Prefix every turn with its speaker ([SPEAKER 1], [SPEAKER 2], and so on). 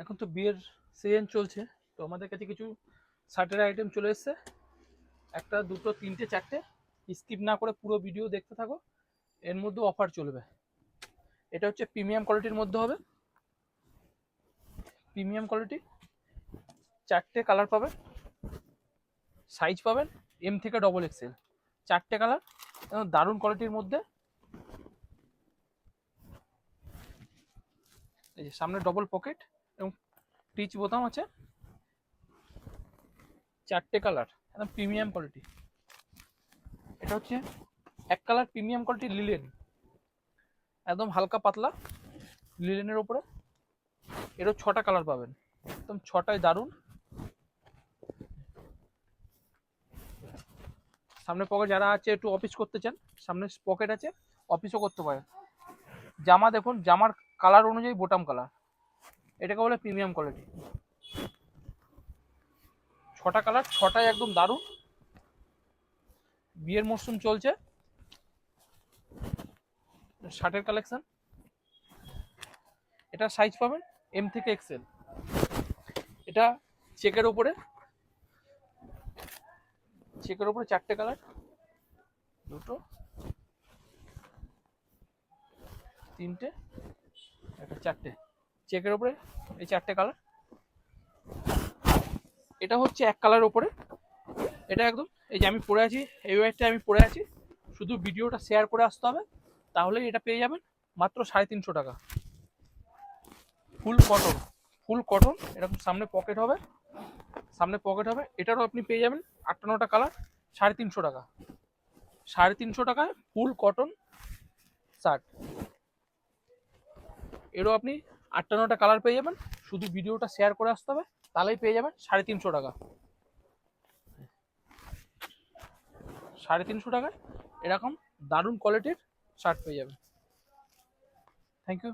[SPEAKER 1] এখন তো বিয়ের সিজন চলছে, তো আমাদের কাছে কিছু শার্টের আইটেম চলে এসছে। একটা, দুটো, তিনটে, চারটে, স্কিপ না করে পুরো ভিডিও দেখতে থাকো। এর মধ্যে অফার চলবে। এটা হচ্ছে প্রিমিয়াম কোয়ালিটির মধ্যে হবে। প্রিমিয়াম কোয়ালিটি, চারটে কালার পাবেন, সাইজ পাবেন এম থেকে ডবল এক্সেল, চারটে কালার, দারুণ কোয়ালিটির মধ্যে। এই যে সামনে ডবল পকেট এবং টিচ বোতাম আছে, চারটে কালার, একদম প্রিমিয়াম কোয়ালিটি। এটা হচ্ছে এক কালার প্রিমিয়াম কোয়ালিটি লিলেন, একদম হালকা পাতলা লিলেনের ওপরে। এরও ছটা কালার পাবেন, একদম ছটায় দারুণ। সামনে পকেট যারা আছে একটু অফিস করতে চান, সামনে পকেট আছে, অফিসও করতে পারেন। জামা দেখুন, জামার কালার অনুযায়ী বোটাম কালার, এটাকে বলে প্রিমিয়াম কোয়ালিটি। ছটা কালার, ছটাই একদম দারুণ। বিয়ের মরশুম চলছে, শার্টের কালেকশন। এটা সাইজ পাবেন এম থেকে এক্সেল। এটা চেকের উপরে, চেকের উপরে চারটে কালার, দুটো, তিনটে, একটা, চারটে, চেকের উপরে এই চারটে কালার। এটা হচ্ছে এক কালার উপরে। এটা একদম, এই যে আমি পরে আছি, এই ওয়াইটটা আমি পরে আছি, শুধু ভিডিওটা শেয়ার করে আসতে হবে, তাহলেই এটা পেয়ে যাবেন মাত্র 350 টাকা। ফুল কটন, ফুল কটন, এরকম সামনে পকেট হবে, সামনে পকেট হবে। এটারও আপনি পেয়ে যাবেন 8-9টা কালার, 350 টাকা। 350 টাকায় ফুল কটন শার্ট। এরও আপনি 8-9টা কালার পেয়ে যাবেন, শুধু ভিডিওটা শেয়ার করে আসতে হবে, তাহলেই পেয়ে যাবেন 350 টাকা। 350 টাকায় এরকম দারুণ কোয়ালিটির শার্ট পেয়ে যাবেন। Thank you.